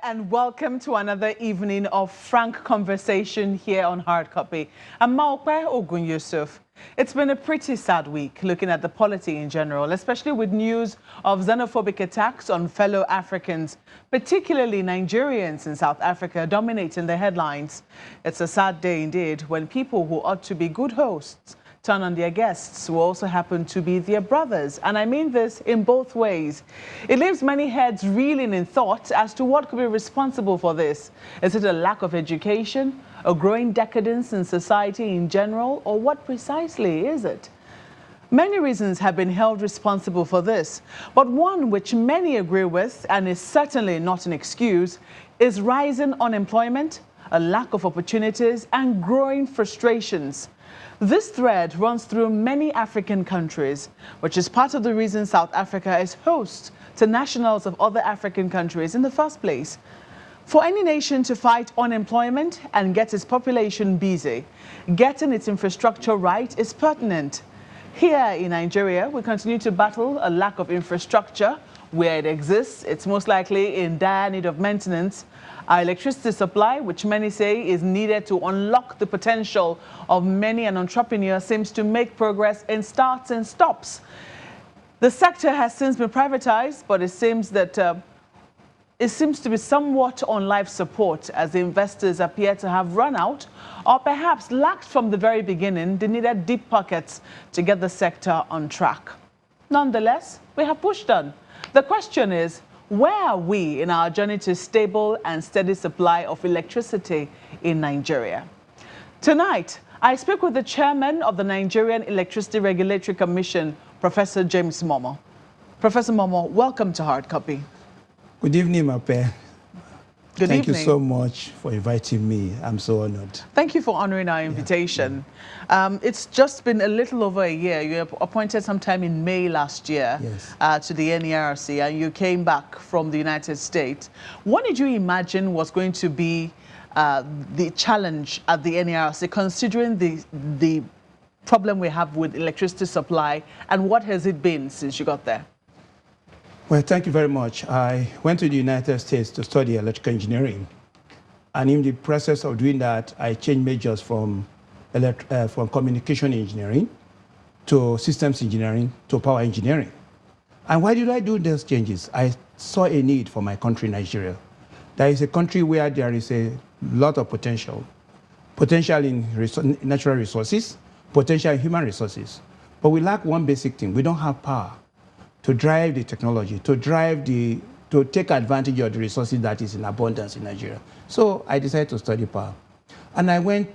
and welcome to another evening of frank conversation here on Hard Copy. I'm Maokwe Ogun Yusuf. It's been a pretty sad week looking at the polity in general, especially with news of xenophobic attacks on fellow Africans, particularly Nigerians in South Africa, dominating the headlines. It's a sad day indeed when people who ought to be good hosts turn on their guests who also happen to be their brothers. And I mean this in both ways. It leaves many heads reeling in thought as to what could be responsible for this. Is it a lack of education, a growing decadence in society in general, or what precisely is it? Many reasons have been held responsible for this, but one which many agree with, and is certainly not an excuse, is rising unemployment, a lack of opportunities, and growing frustrations. This thread runs through many African countries, which is part of the reason South Africa is host to nationals of other African countries in the first place. For any nation to fight unemployment and get its population busy, getting its infrastructure right is pertinent. Here in Nigeria, we continue to battle a lack of infrastructure. Where it exists, it's most likely in dire need of maintenance. Our electricity supply, which many say is needed to unlock the potential of many an entrepreneur, seems to make progress in starts and stops. The sector has since been privatized, but it seems that it seems to be somewhat on life support as the investors appear to have run out or perhaps lacked from the very beginning the needed deep pockets to get the sector on track. Nonetheless, we have pushed on. The question is, where are we in our journey to stable and steady supply of electricity in Nigeria? Tonight, I speak with the chairman of the Nigerian Electricity Regulatory Commission, Professor James Momoh. Professor Momoh, welcome to Hard Copy. Good evening, Mape. Thank you so much for inviting me. I'm so honored. Thank you for honoring our invitation. Yeah. It's just been a little over a year. You were appointed sometime in May last year to the NERC, and you came back from the United States. What did you imagine was going to be the challenge at the NERC, considering the problem we have with electricity supply, and what has it been since you got there? Well, thank you very much. I went to the United States to study electrical engineering. And in the process of doing that, I changed majors from communication engineering to systems engineering to power engineering. And why did I do those changes? I saw a need for my country, Nigeria. There is a country where there is a lot of potential. Potential in natural resources, potential in human resources. But we lack one basic thing. We don't have power to drive the technology, to take advantage of the resources that is in abundance in Nigeria. So I decided to study power. And I went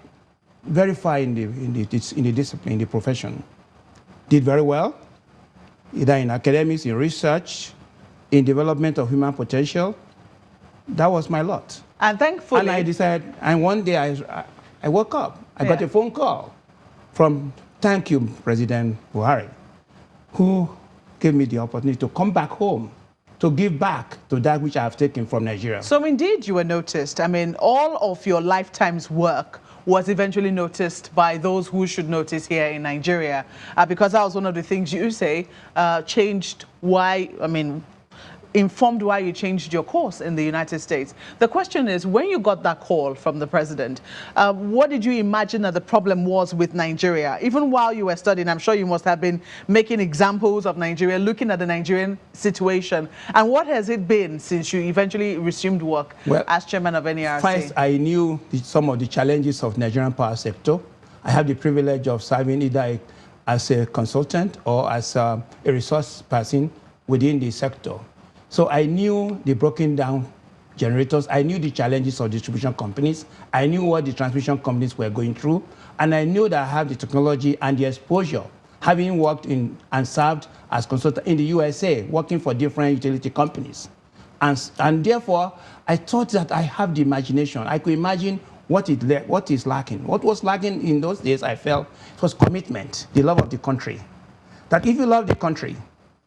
very far in the discipline, in the profession. Did very well, either in academics, in research, in development of human potential. That was my lot. And thankfully... And I decided, and one day I woke up. I got a phone call from, thank you, President Buhari, who gave me the opportunity to come back home, to give back to that which I have taken from Nigeria. So indeed you were noticed. I mean, all of your lifetime's work was eventually noticed by those who should notice here in Nigeria, because that was one of the things you say changed why, informed why you changed your course in the United States. The question is, when you got that call from the president, what did you imagine that the problem was with Nigeria? Even while you were studying, I'm sure you must have been making examples of Nigeria, looking at the Nigerian situation. And what has it been since you eventually resumed work as chairman of NERC? First, I knew some of the challenges of Nigerian power sector. I have the privilege of serving either as a consultant or as a resource person within the sector. So I knew the broken down generators. I knew the challenges of distribution companies. I knew what the transmission companies were going through. And I knew that I have the technology and the exposure, having worked in and served as consultant in the USA, working for different utility companies. And therefore, I thought that I have the imagination. I could imagine what is lacking. What was lacking in those days, I felt, it was commitment, the love of the country. That if you love the country,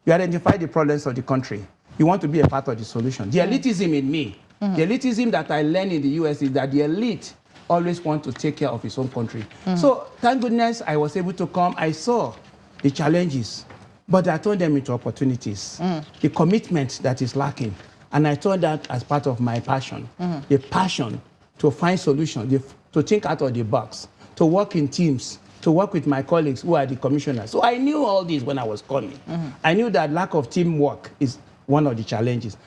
you identify the problems of the country, you want to be a part of the solution. The elitism in me, the elitism that I learned in the US is that the elite always want to take care of his own country. So thank goodness I was able to come. I saw the challenges, but I turned them into opportunities. The commitment that is lacking, And I thought that as part of my passion, the passion to find solutions, to think out of the box, to work in teams, to work with my colleagues who are the commissioners. So I knew all this when I was coming. I knew that lack of teamwork is one of the challenges.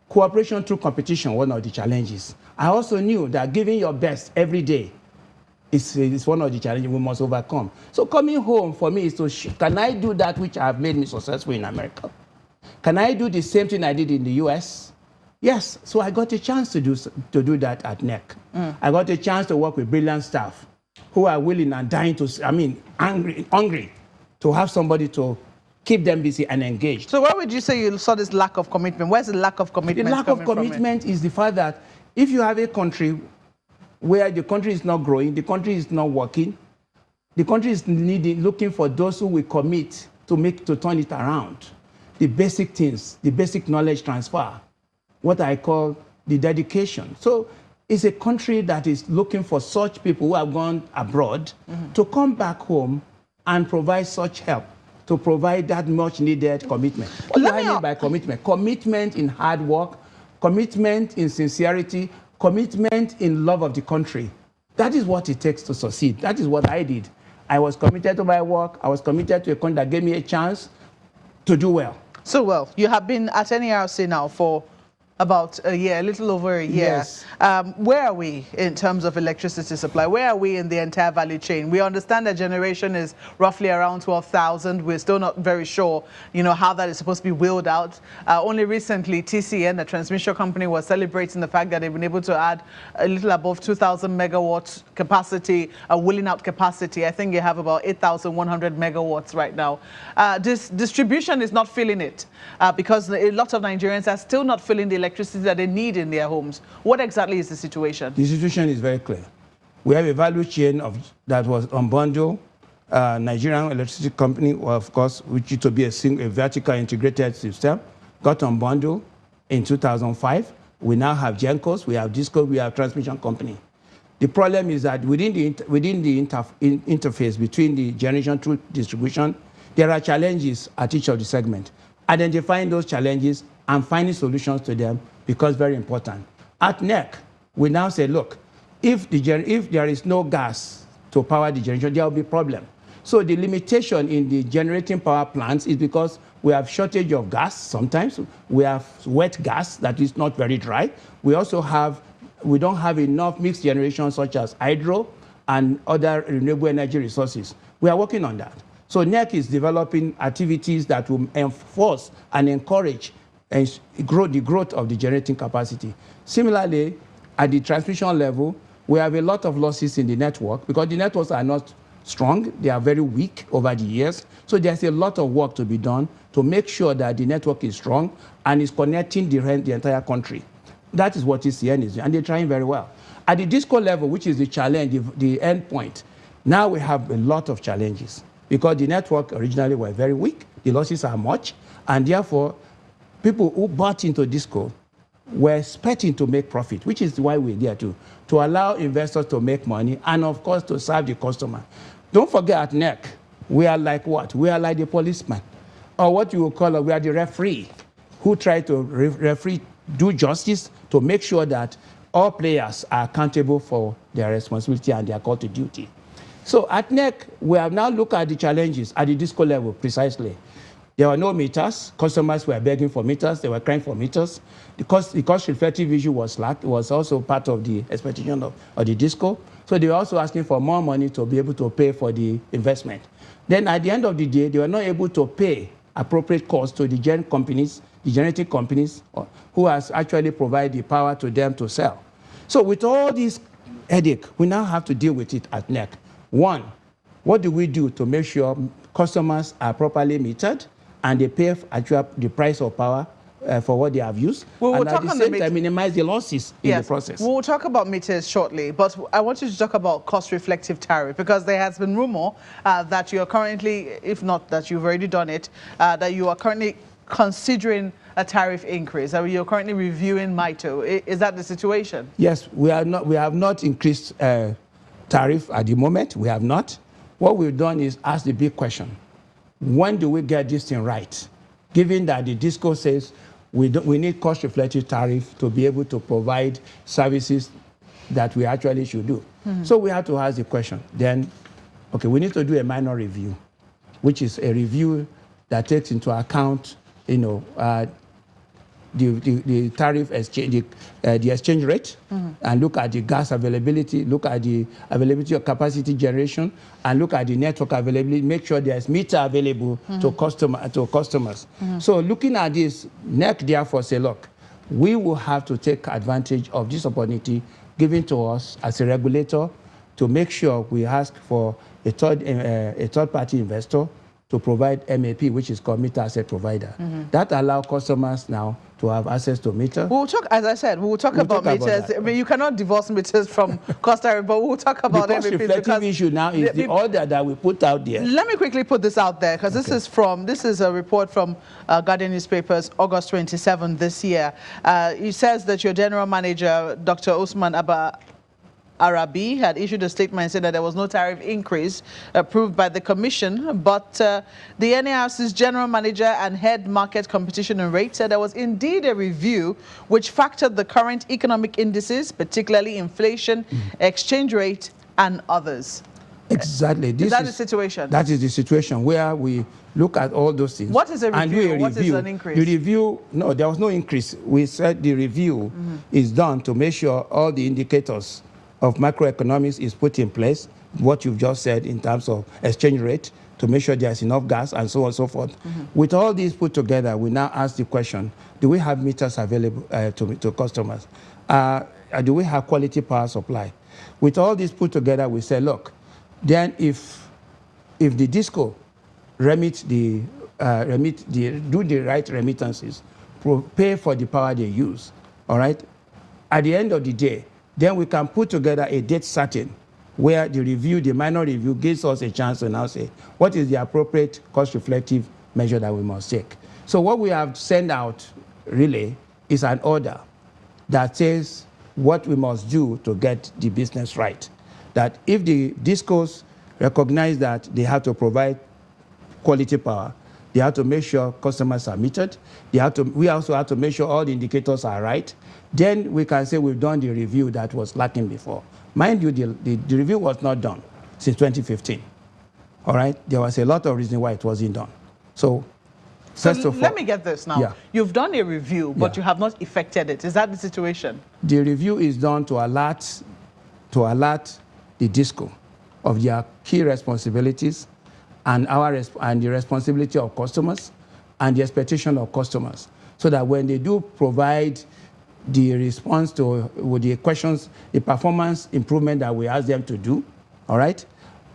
Cooperation through competition, one of the challenges. I also knew that giving your best every day is one of the challenges we must overcome. So coming home for me is to, can I do that which have made me successful in America? Can I do the same thing I did in the US? Yes, so I got a chance to do that at NERC. I got a chance to work with brilliant staff who are willing and dying to, hungry to have somebody to keep them busy and engaged. So where would you say you saw this lack of commitment? Where's the lack of commitment? The lack of commitment is the fact that if you have a country where the country is not growing, the country is not working, the country is looking for those who will commit to turn it around. The basic things, the basic knowledge transfer, what I call the dedication. So it's a country that is looking for such people who have gone abroad to come back home and provide such help, to provide that much needed commitment. What do I mean by commitment? Commitment in hard work, commitment in sincerity, commitment in love of the country. That is what it takes to succeed. That is what I did. I was committed to my work. I was committed to a country that gave me a chance to do well. So well, you have been at NERC now for about a year, a little over a year. Yes. Where are we in terms of electricity supply? Where are we in the entire value chain? We understand that generation is roughly around 12,000. We're still not very sure, how that is supposed to be wheeled out. Only recently, TCN, the transmission company, was celebrating the fact that they've been able to add a little above 2,000 megawatts capacity, wheeling out capacity. I think you have about 8,100 megawatts right now. This distribution is not feeling it because a lot of Nigerians are still not feeling the electricity that they need in their homes. What exactly is the situation? The situation is very clear. We have a value chain that was unbundled. Nigerian electricity company, of course, which used to be a vertical integrated system, got unbundled in 2005. We now have GenCos, we have Disco, we have transmission company. The problem is that within the interface between the generation through distribution, there are challenges at each of the segments. Identifying those challenges and finding solutions to them becomes very important. At NERC, we now say, look, if there is no gas to power the generation, there will be a problem. So the limitation in the generating power plants is because we have shortage of gas sometimes. We have wet gas that is not very dry. We don't have enough mixed generation such as hydro and other renewable energy resources. We are working on that. So NERC is developing activities that will enforce and encourage and grow the growth of the generating capacity. Similarly, at the transmission level, we have a lot of losses in the network because the networks are not strong. They are very weak over the years. So there's a lot of work to be done to make sure that the network is strong and is connecting the entire country. That is what TCN is doing, and they're trying very well. At the DISCO level, which is the challenge, the end point, now we have a lot of challenges because the network originally were very weak, the losses are much, and therefore, people who bought into DISCO were expecting to make profit, which is why we're there to allow investors to make money and, of course, to serve the customer. Don't forget at NERC, we are like what? We are like the policeman, or what you will call we are the referee who try to do justice to make sure that all players are accountable for their responsibility and their call to duty. So at NERC, we have now looked at the challenges at the DISCO level precisely. There were no meters. Customers were begging for meters. They were crying for meters. The cost reflective issue was slack. It was also part of the expectation of the DISCO. So they were also asking for more money to be able to pay for the investment. Then at the end of the day, they were not able to pay appropriate costs to the generating companies who has actually provided the power to them to sell. So with all this headache, we now have to deal with it at NERC. One, what do we do to make sure customers are properly metered and they pay the price of power for what they have used, and at the same time minimize the losses in the process? We'll talk about meters shortly, but I want you to talk about cost-reflective tariff, because there has been rumor that you are currently, if not that you've already done it, that you are currently considering a tariff increase. You're currently reviewing MITO. Is that the situation? Yes, we have not increased tariff at the moment. We have not. What we've done is ask the big question: when do we get this thing right? Given that the DISCO says we need cost-reflective tariff to be able to provide services that we actually should do. So we have to ask the question. Then, okay, we need to do a minor review, which is a review that takes into account, you know, the tariff exchange, the exchange rate, and look at the gas availability, look at the availability of capacity generation, and look at the network availability, make sure there's meter available to customers. So looking at this, NERC therefore say, look, we will have to take advantage of this opportunity given to us as a regulator to make sure we ask for a third-party investor to provide MAP, which is called meter asset provider. That allows customers now to have access to meter. We'll talk, as I said, we'll talk about meters. I mean, you cannot divorce meters from cost tariff, but we'll talk about the cost reflective issue now is the order that we put out there. Let me quickly put this out there, because this is a report from Guardian Newspapers, August 27 this year. It says that your general manager, Dr. Usman Abba Arabi, had issued a statement saying that there was no tariff increase approved by the commission, but the NERC's general manager and head market competition and rate said there was indeed a review which factored the current economic indices, particularly inflation, exchange rate, and others. Exactly. Is that the situation? That is the situation where we look at all those things. What is a review? What is an increase? The review, no, there was no increase. We said the review is done to make sure all the indicators of macroeconomics is put in place, what you've just said in terms of exchange rate, to make sure there's enough gas and so on and so forth. With all these put together, we now ask the question, do we have meters available to customers? Do we have quality power supply? With all this put together, we say, look, then if the DISCO do the right remittances, pay for the power they use, all right? At the end of the day, then we can put together a date certain where the review, the minor review, gives us a chance to now say, what is the appropriate cost-reflective measure that we must take? So what we have sent out, really, is an order that says what we must do to get the business right. That if the DISCOs recognize that they have to provide quality power, they have to make sure customers are metered, we also have to make sure all the indicators are right, then we can say we've done the review that was lacking before. Mind you, the review was not done since 2015. All right? There was a lot of reasons why it wasn't done. So first of all, let me get this now. Yeah. You've done a review, but you have not effected it. Is that the situation? The review is done to alert the DISCO of their key responsibilities and the responsibility of customers and the expectation of customers, so that when they do provide the response to the questions, the performance improvement that we ask them to do, all right,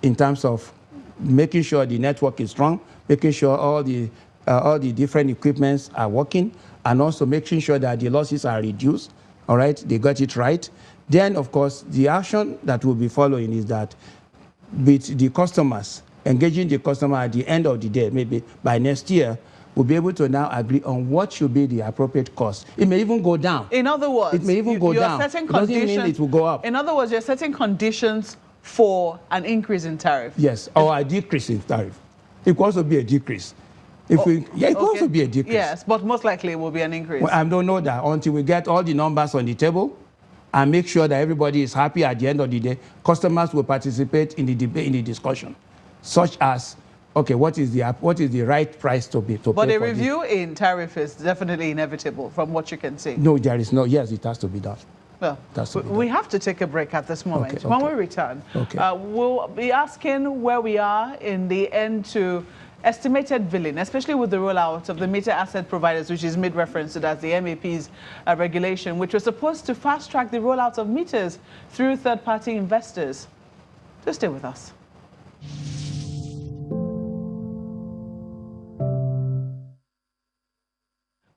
in terms of making sure the network is strong, making sure all the different equipments are working, and also making sure that the losses are reduced, all right, they got it right. Then, of course, the action that will be following is that with the customers, engaging the customer at the end of the day, maybe by next year, we'll be able to now agree on what should be the appropriate cost. It may even go down. In other words, it may even go down. Setting it doesn't mean it will go up. In other words, you're setting conditions for an increase in tariff. Yes, or a decrease in tariff. It could also be a decrease. It could also be a decrease. Yes, but most likely it will be an increase. Well, I don't know that until we get all the numbers on the table and make sure that everybody is happy at the end of the day. Customers will participate in the debate, in the discussion, such as, okay, what is the right price to pay? But a review in tariff is definitely inevitable, from what you can see. No, there is no. Yes, it has to be done. Well, we have to take a break at this moment. Okay. When we return, we'll be asking where we are in the end to estimated billing, especially with the rollout of the meter asset providers, which is made reference to as the MAP's regulation, which was supposed to fast-track the rollout of meters through third-party investors. Just stay with us.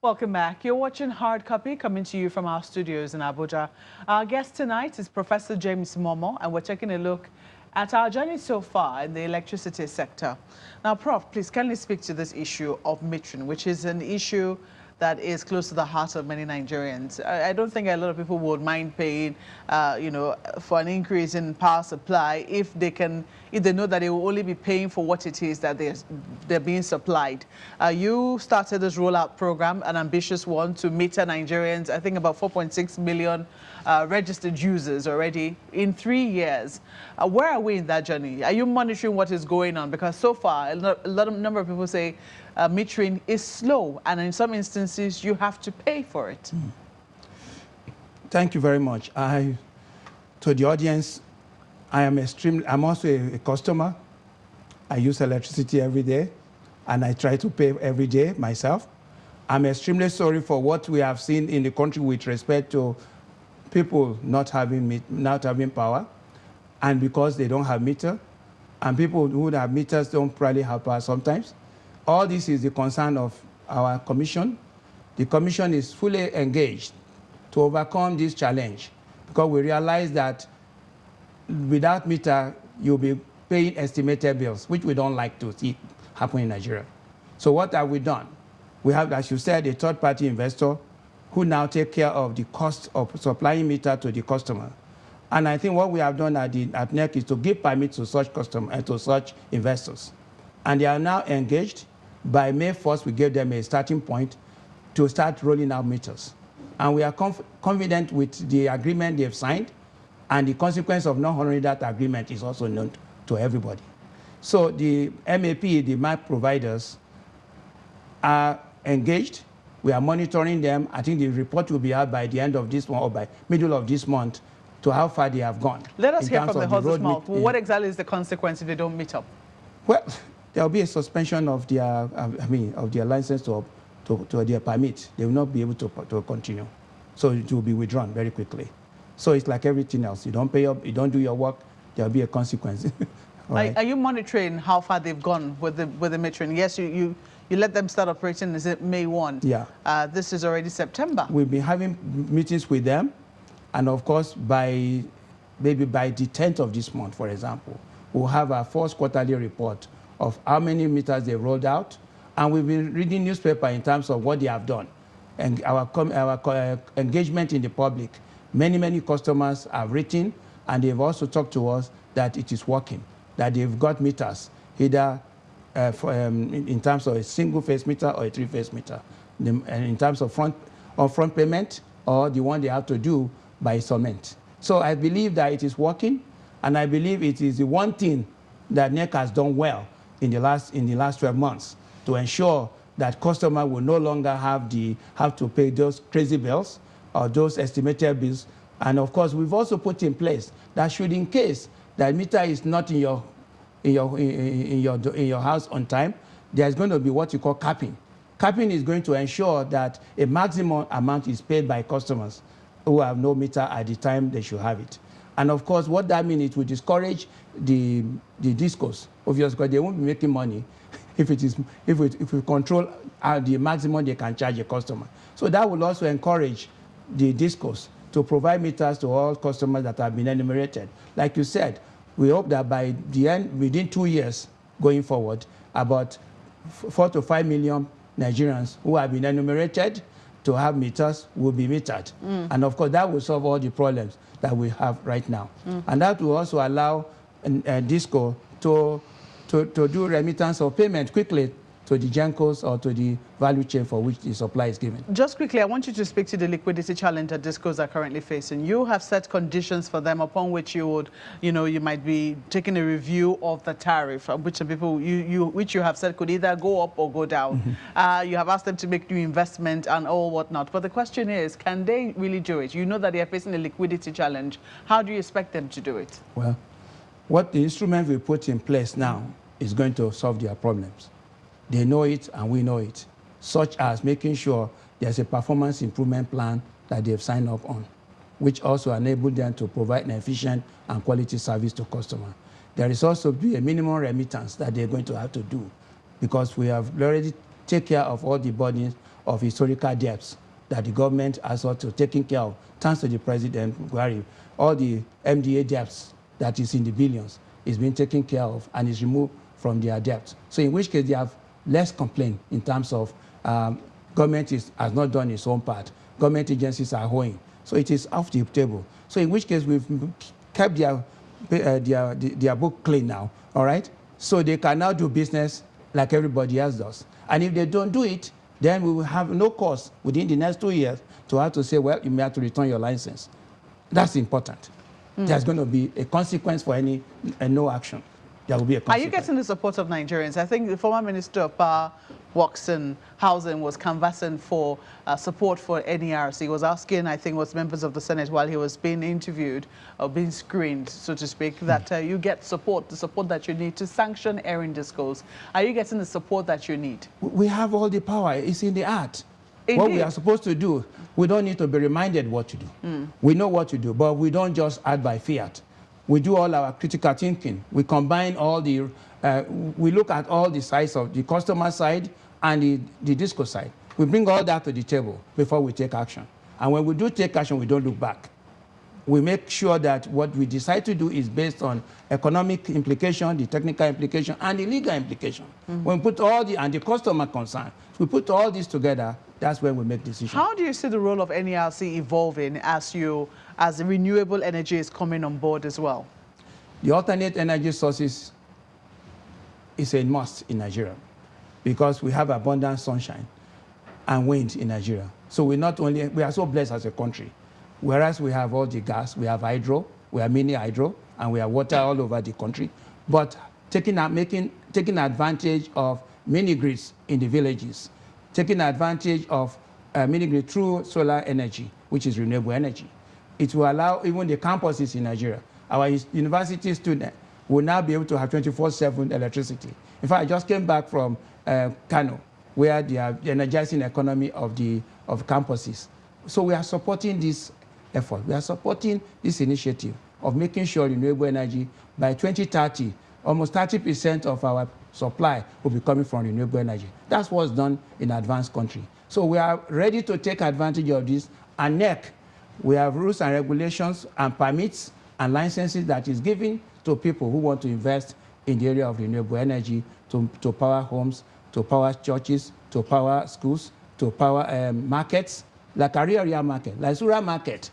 Welcome back. You're watching Hard Copy, coming to you from our studios in Abuja. Our guest tonight is Professor James Momoh, and we're taking a look at our journey so far in the electricity sector. Now, Prof, please kindly speak to this issue of metering, which is an issue that is close to the heart of many Nigerians. I don't think a lot of people would mind paying, for an increase in power supply if they know that they will only be paying for what it is that they're being supplied. You started this rollout program, an ambitious one, to meter Nigerians. I think about 4.6 million registered users already in 3 years. Where are we in that journey? Are you monitoring what is going on? Because so far, a number of people say metering is slow, and in some instances, you have to pay for it. Thank you very much. To the audience, I'm also a customer. I use electricity every day, and I try to pay every day myself. I'm extremely sorry for what we have seen in the country with respect to people not having power, and because they don't have meter, and people who have meters don't probably have power sometimes. All this is the concern of our commission. The commission is fully engaged to overcome this challenge, because we realize that without meter, you'll be paying estimated bills, which we don't like to see happen in Nigeria. So what have we done? We have, as you said, a third-party investor who now take care of the cost of supplying meter to the customer. And I think what we have done at NERC is to give permits to such customers and to such investors. And they are now engaged. By May 1st, we gave them a starting point to start rolling out meters. And we are confident with the agreement they've signed, and the consequence of not honoring that agreement is also known to everybody. So the MAP, the map providers, are engaged. We are monitoring them. I think the report will be out by the end of this month or by middle of this month to how far they have gone. Let us hear from the horse's mouth. What exactly is the consequence if they don't meet up? Well, there will be a suspension of their, of their license to their permit. They will not be able to continue. So it will be withdrawn very quickly. So it's like everything else. You don't pay up, you don't do your work, there will be a consequence. Right? Are you monitoring how far they've gone with the metering? Yes, you let them start operating, is it May 1? Yeah. This is already September. We've been having meetings with them. And of course, maybe by the 10th of this month, for example, we'll have our first quarterly report of how many meters they rolled out. And we've been reading newspaper in terms of what they have done. And our engagement in the public, many customers have written, and they've also talked to us that it is working, that they've got meters, either in terms of a single-phase meter or a three-phase meter, and in terms of front payment or the one they have to do by installment. So I believe that it is working, and I believe it is the one thing that NERC has done well in the last 12 months to ensure that customer will no longer have to pay those crazy bills or those estimated bills. And of course, we've also put in place that should, in case that meter is not in your house on time, there's going to be what you call capping. Capping is going to ensure that a maximum amount is paid by customers who have no meter at the time they should have it. And of course, what that means, it will discourage the discos, obviously, because they won't be making money if we control the maximum they can charge a customer. So that will also encourage the discos to provide meters to all customers that have been enumerated. Like you said, we hope that by the end, within 2 years going forward, about 4 to 5 million Nigerians who have been enumerated to have meters will be metered. And of course, that will solve all the problems that we have right now. And that will also allow disco to do remittance of payment quickly to the GENCOs or to the value chain for which the supply is given. Just quickly, I want you to speak to the liquidity challenge that discos are currently facing. You have set conditions for them upon which you would, you might be taking a review of the tariff, which which you have said could either go up or go down. You have asked them to make new investment and all whatnot. But the question is, can they really do it? You know that they are facing a liquidity challenge. How do you expect them to do it? Well, what the instrument we put in place now is going to solve their problems. They know it and we know it, such as making sure there's a performance improvement plan that they've signed up on, which also enables them to provide an efficient and quality service to customers. There is also be a minimum remittance that they're going to have to do, because we have already taken care of all the burdens of historical debts that the government has also taken care of, thanks to the President Buhari. All the MDA debts that is in the billions is being taken care of and is removed from their debt. So in which case they have less complaint in terms of Government has not done its own part. Government agencies are hoeing. So it is off the table. So in which case we've kept their book clean now, all right? So they can now do business like everybody else does. And if they don't do it, then we will have no cause within the next 2 years to have to say, well, you may have to return your license. That's important. There's going to be a consequence for any no action. There will be a consequence. Are you getting the support of Nigerians? I think the former Minister of Power, Works and Housing was canvassing for support for NERC. He was asking, I think, was members of the Senate while he was being interviewed or being screened, so to speak, that you get support, the support that you need to sanction airing discos. Are you getting the support that you need? We have all the power. It's in the art. Indeed. What we are supposed to do, we don't need to be reminded what to do. We know what to do, but we don't just act by fiat. We do all our critical thinking. We combine all the, we look at all the sides of the customer side and the disco side. We bring all that to the table before we take action. And when we do take action, we don't look back. We make sure that what we decide to do is based on economic implication, the technical implication, and the legal implication. When we put all and the customer concern, we put all this together, that's when we make decisions. How do you see the role of NERC evolving as the renewable energy is coming on board as well? The alternate energy sources is a must in Nigeria because we have abundant sunshine and wind in Nigeria. So we are so blessed as a country. Whereas we have all the gas, we have hydro, we have mini hydro, and we have water all over the country. But taking advantage of mini grids in the villages, taking advantage of mini grid through solar energy, which is renewable energy. It will allow even the campuses in Nigeria. Our university students will now be able to have 24/7 electricity. In fact, I just came back from Kano, where they are energizing the economy of campuses. So we are supporting this effort. We are supporting this initiative of making sure renewable energy by 2030, almost 30% of our supply will be coming from renewable energy. That's what's done in advanced country. So we are ready to take advantage of this. And NERC, we have rules and regulations and permits and licenses that is given to people who want to invest in the area of renewable energy to power homes, to power churches, to power schools, to power markets, like Area market, like Sura market,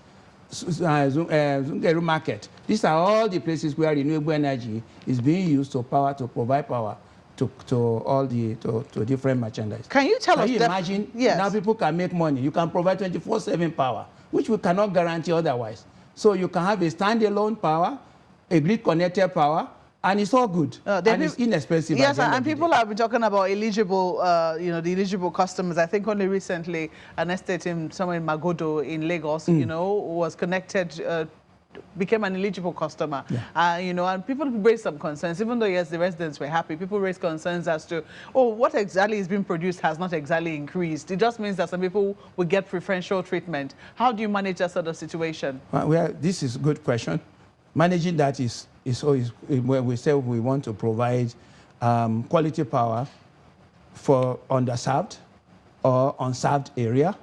Zungeru market. These are all the places where renewable energy is being used to provide power to different merchandise. Can you tell us? Can you imagine? Yes. Now people can make money. You can provide 24/7 power, which we cannot guarantee otherwise. So you can have a standalone power, a grid-connected power, and it's all good. And it's inexpensive. Yes, and people have been talking about eligible, the eligible customers. I think only recently an estate somewhere in Magodo in Lagos, was connected, became an eligible customer. Yeah. And people raised some concerns, even though, yes, the residents were happy. People raised concerns as to, what exactly is being produced has not exactly increased. It just means that some people will get preferential treatment. How do you manage that sort of situation? Well, this is a good question. Managing that is where we say we want to provide quality power for underserved or unserved area.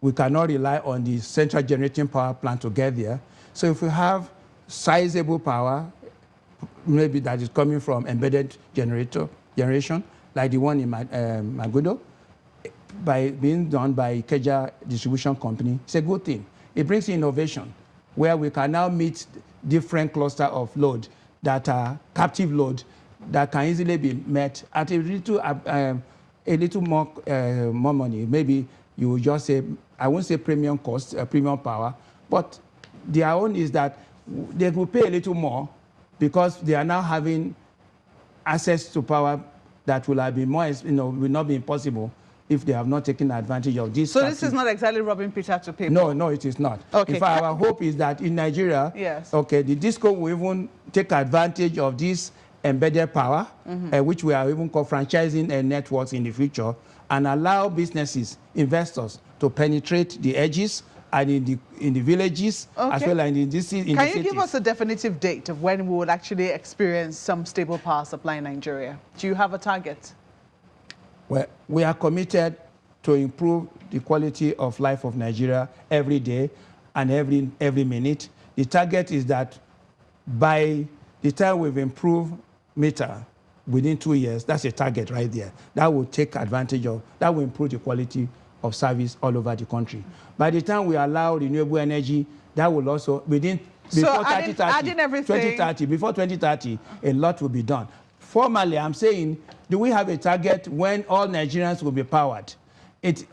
We cannot rely on the central generating power plant to get there. So if we have sizable power, maybe that is coming from embedded generation, like the one in Magodo, by being done by Ikeja Distribution Company, it's a good thing. It brings innovation, where we can now meet different cluster of load that are captive load that can easily be met at a little more money. Maybe you will just say, I won't say premium cost, premium power, but their own is that they will pay a little more because they are now having access to power that will have been more, will not be impossible if they have not taken advantage of this. So this is not exactly robbing Peter to pay. No, it is not. Okay. In fact, our hope is that in Nigeria, yes, the DISCO will even take advantage of this embedded power, which we are even called franchising networks in the future, and allow businesses, investors to penetrate the edges and in the villages, as well as in the cities. Can you give us a definitive date of when we would actually experience some stable power supply in Nigeria? Do you have a target? Well, we are committed to improve the quality of life of Nigeria every day and every minute. The target is that by the time we've improved meter within 2 years, that's a target right there. That will take advantage of, that will improve the quality of service all over the country. By the time we allow renewable energy, that will also, before 2030, a lot will be done. Formally, I'm saying, do we have a target when all Nigerians will be powered?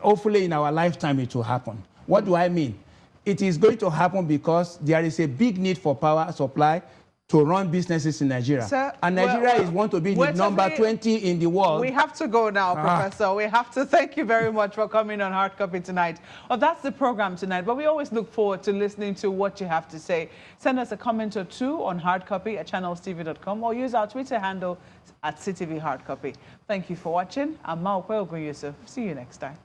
Hopefully in our lifetime it will happen. What do I mean? It is going to happen because there is a big need for power supply to run businesses in Nigeria. Sir, and Nigeria is want to be the number 20 in the world. We have to go now, Professor. We have to thank you very much for coming on Hard Copy tonight. Well, that's the program tonight, but we always look forward to listening to what you have to say. Send us a comment or two on hardcopy@channelstv.com or use our Twitter handle @CTV Hardcopy. Thank you for watching. I'm Momoh. See you next time.